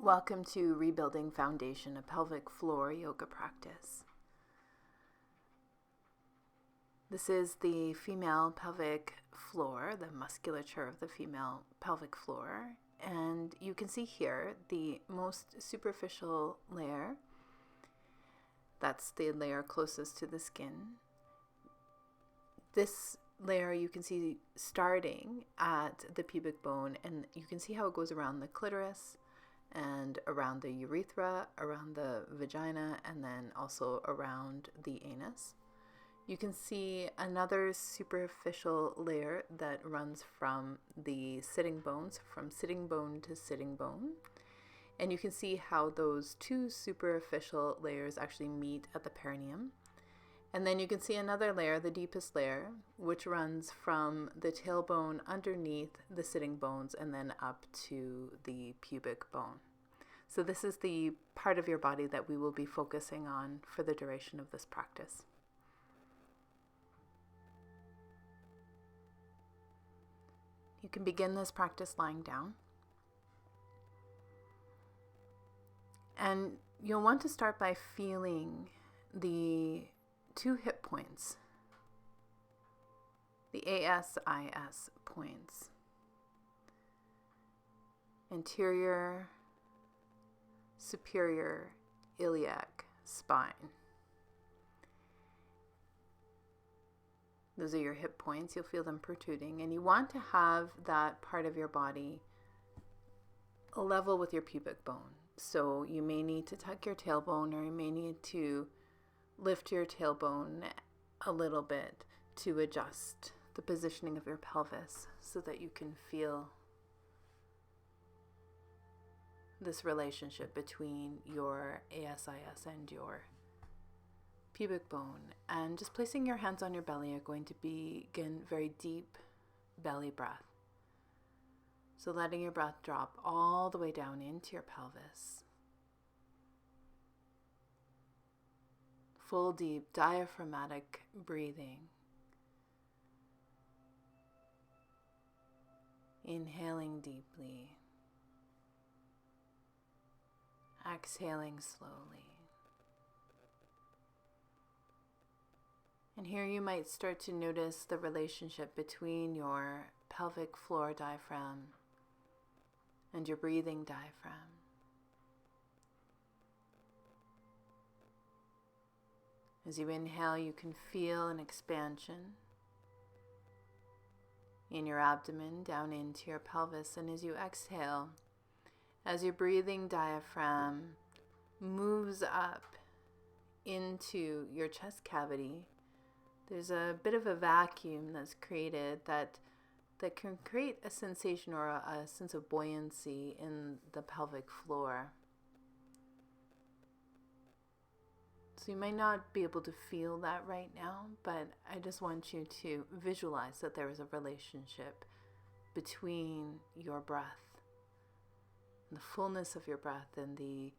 Welcome to Rebuilding Foundation, a pelvic floor yoga practice. This is the female pelvic floor, the musculature of the female pelvic floor. And you can see here the most superficial layer. That's the layer closest to the skin. This layer you can see starting at the pubic bone, and you can see how it goes around the clitoris and around the urethra, around the vagina, and then also around the anus. You can see another superficial layer that runs from the sitting bones, from sitting bone to sitting bone. And you can see how those two superficial layers actually meet at the perineum. And then you can see another layer, the deepest layer, which runs from the tailbone underneath the sitting bones and then up to the pubic bone. So this is the part of your body that we will be focusing on for the duration of this practice. You can begin this practice lying down. And you'll want to start by feeling the two hip points, the ASIS points, anterior, superior, iliac spine. Those are your hip points. You'll feel them protruding, and you want to have that part of your body level with your pubic bone. So you may need to tuck your tailbone, or you may need to lift your tailbone a little bit to adjust the positioning of your pelvis so that you can feel this relationship between your ASIS and your pubic bone. And just placing your hands on your belly are going to begin very deep belly breath. So letting your breath drop all the way down into your pelvis. Full deep diaphragmatic breathing. Inhaling deeply. Exhaling slowly. And here you might start to notice the relationship between your pelvic floor diaphragm and your breathing diaphragm. As you inhale, you can feel an expansion in your abdomen down into your pelvis. And as you exhale, as your breathing diaphragm moves up into your chest cavity, there's a bit of a vacuum that's created that can create a sensation or a sense of buoyancy in the pelvic floor. So you might not be able to feel that right now, but I just want you to visualize that there is a relationship between your breath, and the fullness of your breath, and the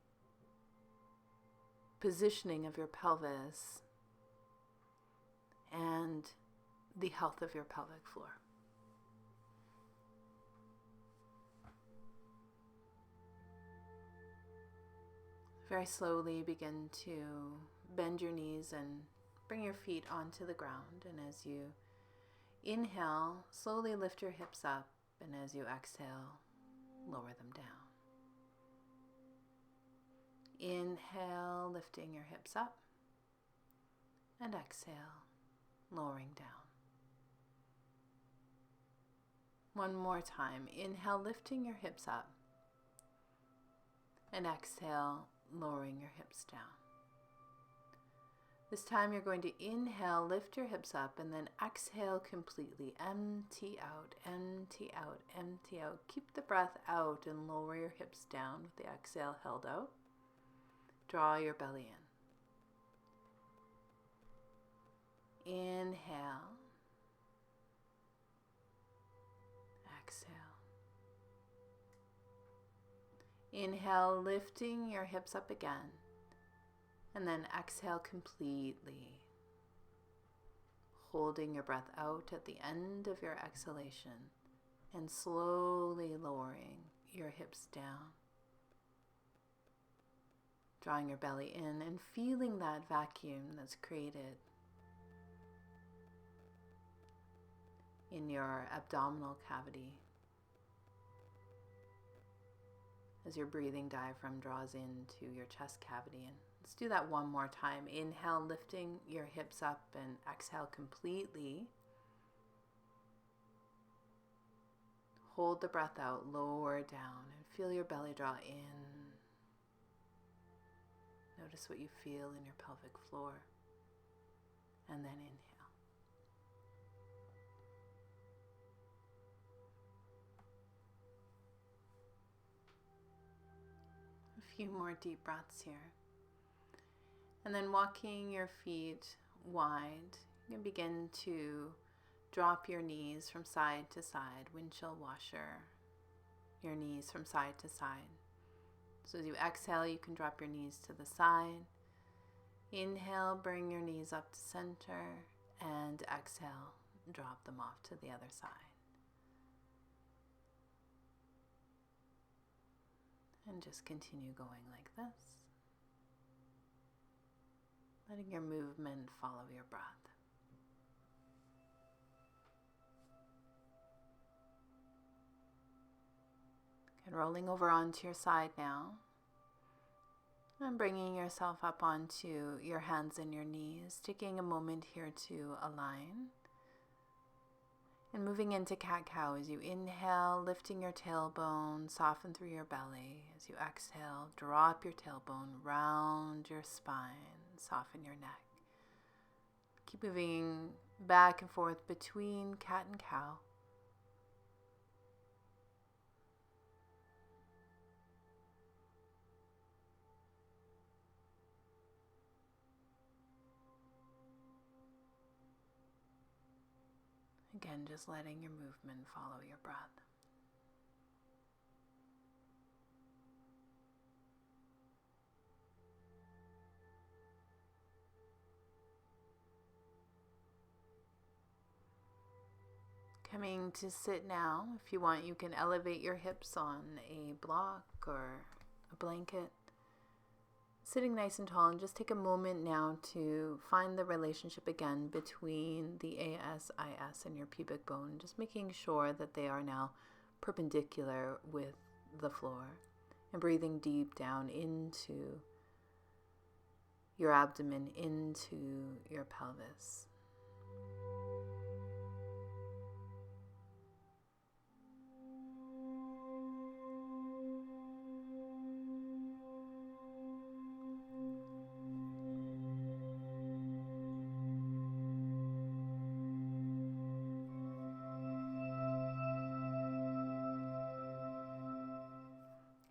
positioning of your pelvis, and the health of your pelvic floor. Very slowly begin to bend your knees and bring your feet onto the ground. And as you inhale, slowly lift your hips up. And as you exhale, lower them down. Inhale, lifting your hips up. And exhale, lowering down. One more time. Inhale, lifting your hips up. And exhale, lowering your hips down. This time you're going to inhale, lift your hips up, and then exhale completely. Empty out, empty out, empty out. Keep the breath out and lower your hips down with the exhale held out. Draw your belly in. Inhale. Exhale. Inhale, lifting your hips up again, and then exhale completely, holding your breath out at the end of your exhalation and slowly lowering your hips down. drawing your belly in and feeling that vacuum that's created in your abdominal cavity as your breathing diaphragm draws into your chest cavity. And let's do that one more time. Inhale, lifting your hips up, and exhale completely. Hold the breath out, lower down, and feel your belly draw in. Notice what you feel in your pelvic floor, and then inhale. A few more deep breaths here. And then walking your feet wide, you can begin to drop your knees from side to side, windshield washer, your knees from side to side. So as you exhale, you can drop your knees to the side. Inhale, bring your knees up to center, and exhale, drop them off to the other side. And just continue going like this, letting your movement follow your breath. And rolling over onto your side now, and bringing yourself up onto your hands and your knees, taking a moment here to align. And moving into cat-cow as you inhale, lifting your tailbone, soften through your belly. As you exhale, drop your tailbone, round your spine, soften your neck. Keep moving back and forth between cat and cow. Again, just letting your movement follow your breath. Coming to sit now. If you want, you can elevate your hips on a block or a blanket. Sitting nice and tall, and just take a moment now to find the relationship again between the ASIS and your pubic bone, just making sure that they are now perpendicular with the floor, and breathing deep down into your abdomen, into your pelvis.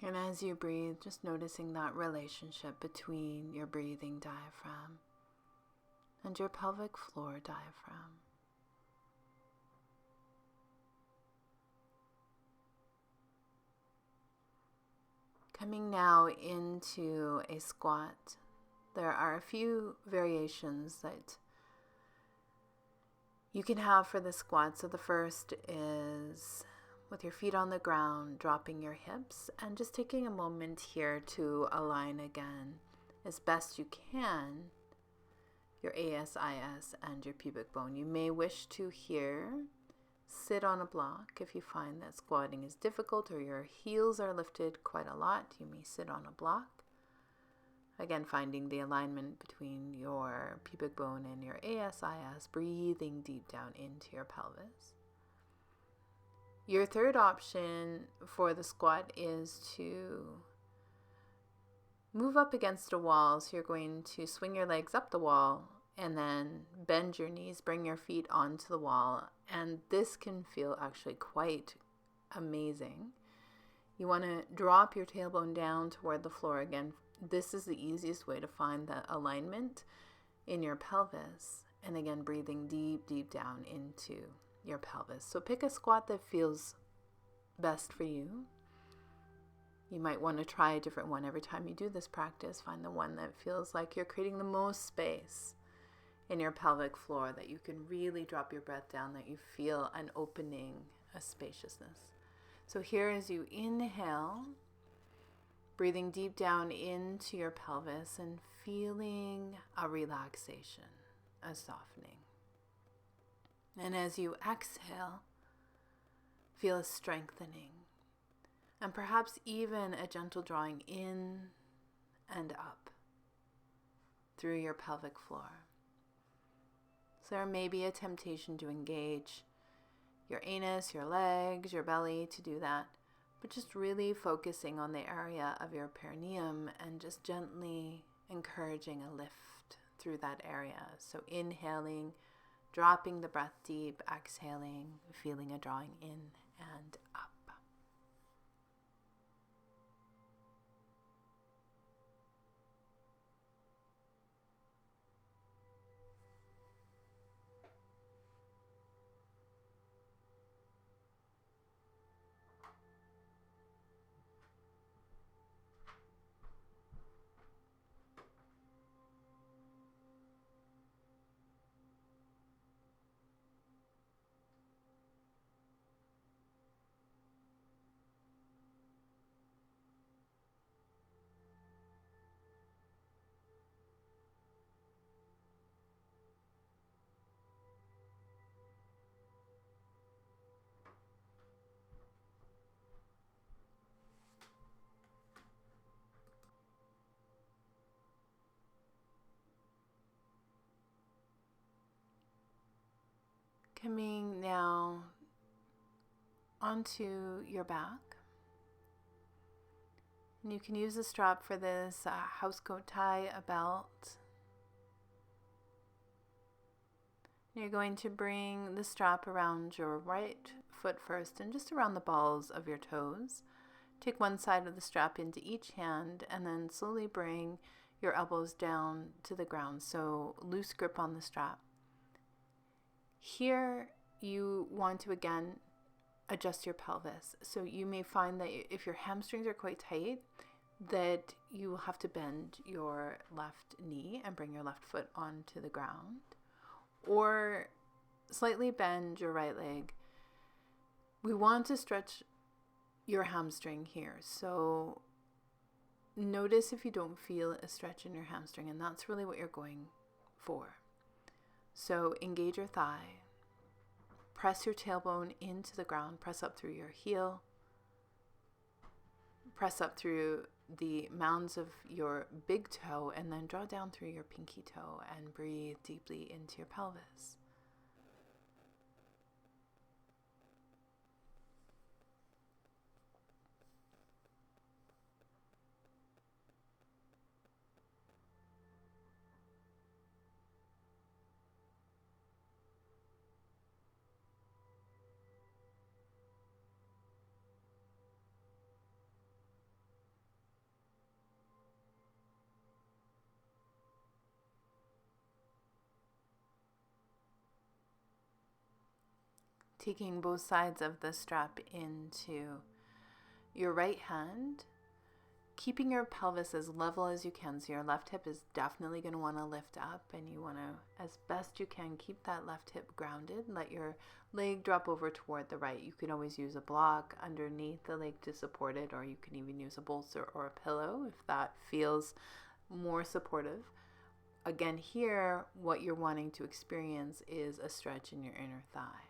And as you breathe, just noticing that relationship between your breathing diaphragm and your pelvic floor diaphragm. Coming now into a squat, there are a few variations that you can have for the squat. So the first is with your feet on the ground, dropping your hips, and just taking a moment here to align again as best you can your ASIS and your pubic bone. You may wish to here sit on a block if you find that squatting is difficult or your heels are lifted quite a lot. You may sit on a block. Again, finding the alignment between your pubic bone and your ASIS, breathing deep down into your pelvis. Your third option for the squat is to move up against a wall. So you're going to swing your legs up the wall and then bend your knees, bring your feet onto the wall. And this can feel actually quite amazing. You want to drop your tailbone down toward the floor. Again, this is the easiest way to find that alignment in your pelvis. And again, breathing deep, deep down into your pelvis. So pick a squat that feels best for you. You might want to try a different one every time you do this practice. Find the one that feels like you're creating the most space in your pelvic floor, that you can really drop your breath down, that you feel an opening, a spaciousness. So here as you inhale, Breathing deep down into your pelvis and feeling a relaxation, a softening. And as you exhale, feel a strengthening and perhaps even a gentle drawing in and up through your pelvic floor. So there may be a temptation to engage your anus, your legs, your belly to do that, but just really focusing on the area of your perineum and just gently encouraging a lift through that area. So inhaling, dropping the breath deep, exhaling, feeling a drawing in and up. Coming now onto your back. And you can use a strap for this, a housecoat tie, a belt. You're going to bring the strap around your right foot first and just around the balls of your toes. Take one side of the strap into each hand and then slowly bring your elbows down to the ground. So loose grip on the strap. Here you want to again adjust your pelvis. So you may find that if your hamstrings are quite tight, that you will have to bend your left knee and bring your left foot onto the ground, or slightly bend your right leg. We want to stretch your hamstring here. So notice if you don't feel a stretch in your hamstring, and that's really what you're going for. So engage your thigh, press your tailbone into the ground, press up through your heel, press up through the mounds of your big toe, and then draw down through your pinky toe and breathe deeply into your pelvis. Taking both sides of the strap into your right hand, keeping your pelvis as level as you can. So your left hip is definitely going to want to lift up, and you want to, as best you can, keep that left hip grounded. Let your leg drop over toward the right. You can always use a block underneath the leg to support it, or you can even use a bolster or a pillow if that feels more supportive. Again, here, what you're wanting to experience is a stretch in your inner thigh.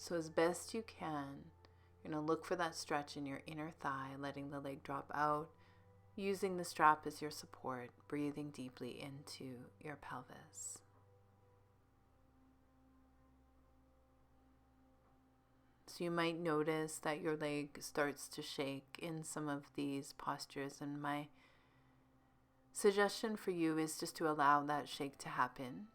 So as best you can, you're going to look for that stretch in your inner thigh, letting the leg drop out, using the strap as your support, breathing deeply into your pelvis. So you might notice that your leg starts to shake in some of these postures, and my suggestion for you is just to allow that shake to happen.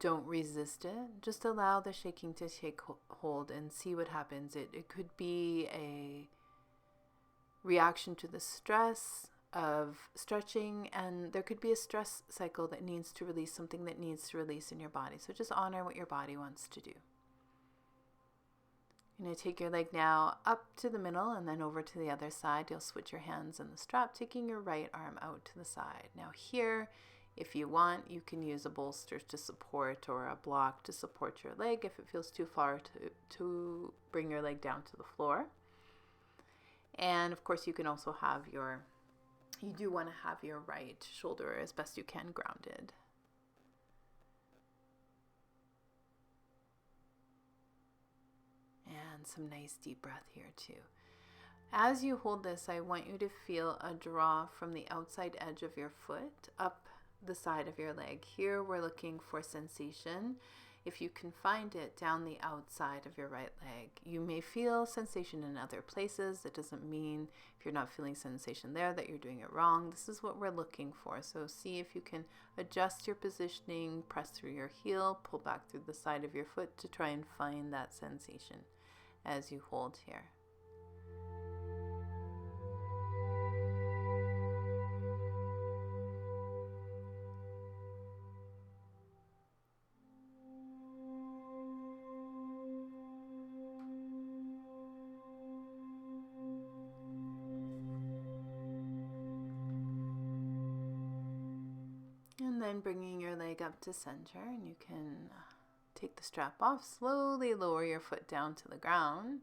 Don't resist it. Just allow the shaking to take hold and see what happens. It could be a reaction to the stress of stretching, and there could be a stress cycle that needs to release, something that needs to release in your body. So just honor what your body wants to do. You're going to take your leg now up to the middle and then over to the other side. You'll switch your hands in the strap, taking your right arm out to the side. Now here, if you want, you can use a bolster to support or a block to support your leg if it feels too far to bring your leg down to the floor. And of course, you can also have you do want to have your right shoulder as best you can grounded. And some nice deep breath here too. As you hold this, I want you to feel a draw from the outside edge of your foot up the side of your leg. Here we're looking for sensation. If you can find it down the outside of your right leg, you may feel sensation in other places. That doesn't mean if you're not feeling sensation there that you're doing it wrong. This is what we're looking for. So see if you can adjust your positioning, press through your heel, pull back through the side of your foot to try and find that sensation as you hold here. And then bringing your leg up to center, and you can take the strap off, slowly lower your foot down to the ground,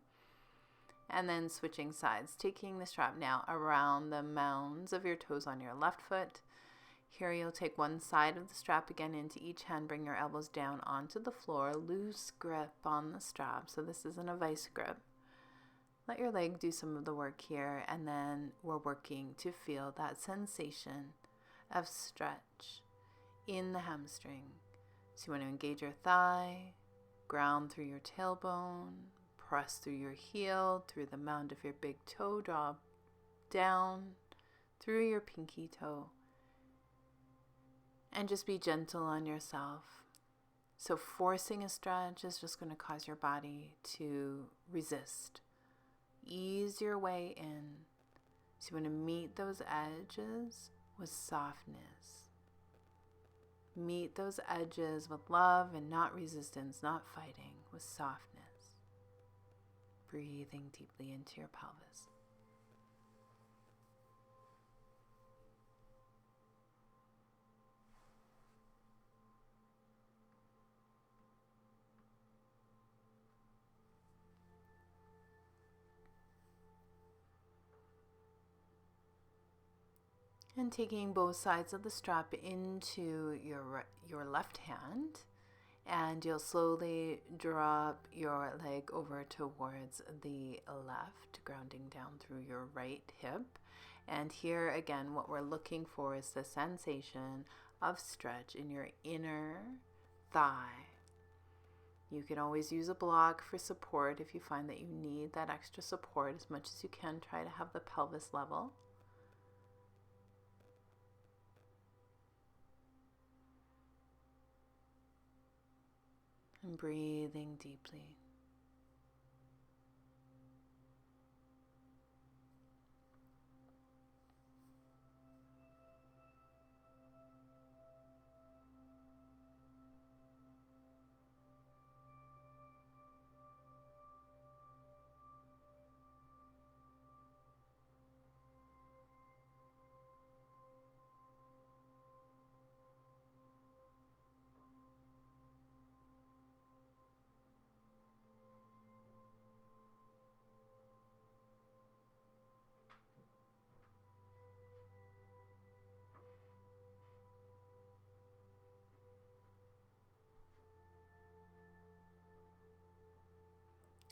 and then switching sides, taking the strap now around the mounds of your toes on your left foot. Here you'll take one side of the strap again into each hand, bring your elbows down onto the floor, loose grip on the strap. So this isn't a vice grip. Let your leg do some of the work here, and then we're working to feel that sensation of stretch in the hamstring. So you want to engage your thigh, ground through your tailbone, press through your heel, through the mound of your big toe, drop down through your pinky toe, and just be gentle on yourself. So forcing a stretch is just going to cause your body to resist. Ease your way in. So you want to meet those edges with softness. Meet those edges with love and not resistance, not fighting, with softness. Breathing deeply into your pelvis. And taking both sides of the strap into your left hand, and you'll slowly drop your leg over towards the left, grounding down through your right hip. And here again, what we're looking for is the sensation of stretch in your inner thigh. You can always use a block for support if you find that you need that extra support. As much as you can, try to have the pelvis level. And breathing deeply.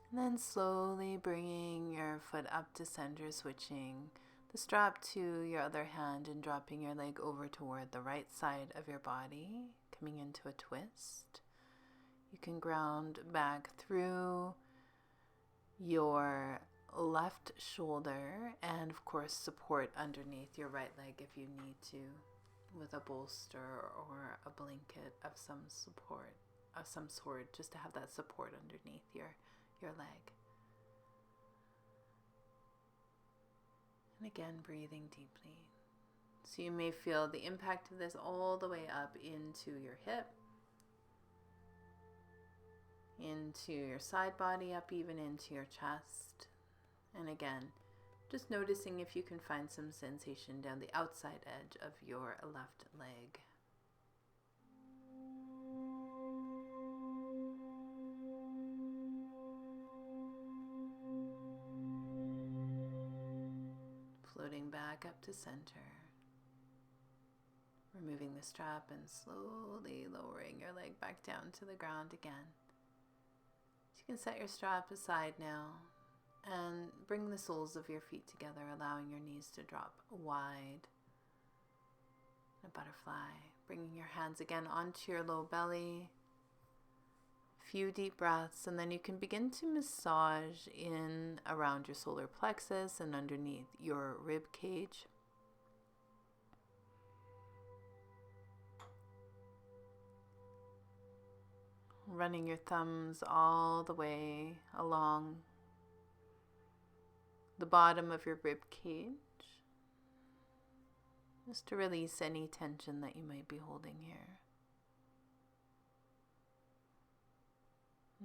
And then slowly bringing your foot up to center, switching the strap to your other hand and dropping your leg over toward the right side of your body, coming into a twist. You can ground back through your left shoulder and of course support underneath your right leg if you need to, with a bolster or a blanket of some support, of some sort, just to have that support underneath your leg. And again, breathing deeply. So you may feel the impact of this all the way up into your hip, into your side body, up even into your chest. And again, just noticing if you can find some sensation down the outside edge of your left leg. back up to center. Removing the strap and slowly lowering your leg back down to the ground again. So you can set your strap aside now and bring the soles of your feet together, allowing your knees to drop wide. A butterfly. Bringing your hands again onto your low belly. Few deep breaths, and then you can begin to massage in around your solar plexus and underneath your rib cage. Running your thumbs all the way along the bottom of your rib cage, just to release any tension that you might be holding here.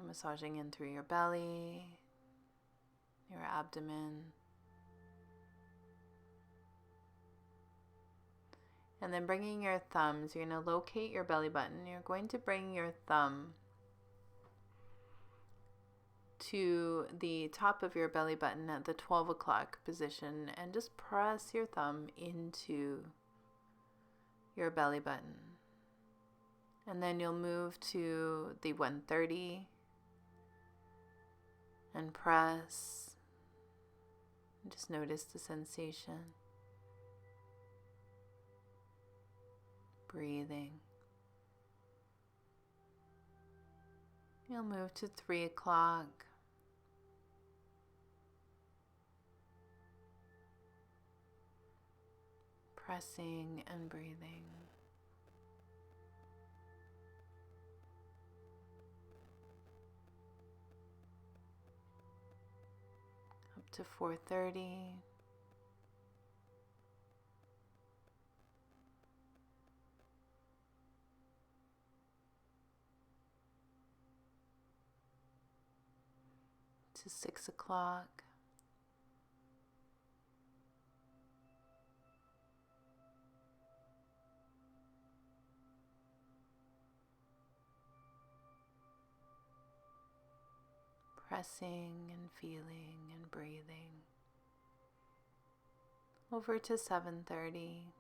Massaging in through your belly, your abdomen, and then bringing your thumbs, you're going to locate your belly button. You're going to bring your thumb to the top of your belly button at the 12 o'clock position and just press your thumb into your belly button. And then you'll move to the 130 and press. Just notice the sensation. Breathing. You'll move to 3 o'clock. Pressing and breathing. Up to 4:30. To 6 o'clock. Pressing and feeling and breathing. Over to 7:30.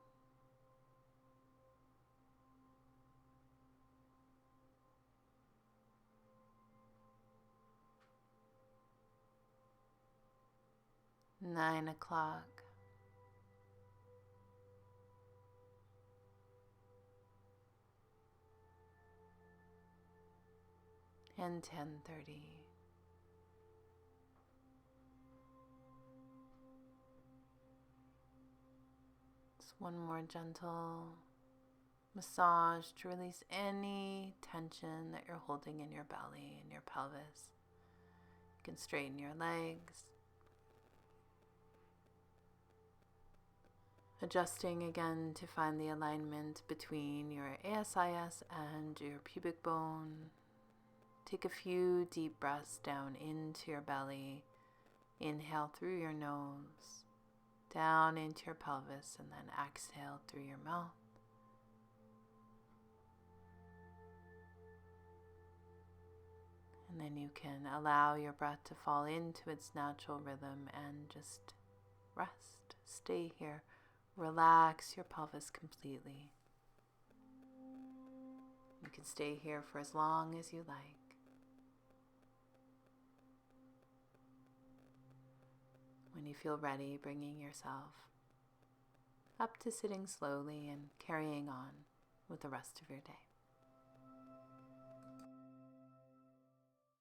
Nine o'clock. And 10:30. One more gentle massage to release any tension that you're holding in your belly and your pelvis. You can straighten your legs. Adjusting again to find the alignment between your ASIS and your pubic bone. Take a few deep breaths down into your belly. Inhale through your nose. Down into your pelvis, and then exhale through your mouth. And then you can allow your breath to fall into its natural rhythm and just rest. Stay here. Relax your pelvis completely. You can stay here for as long as you like. When you feel ready, bringing yourself up to sitting slowly and carrying on with the rest of your day.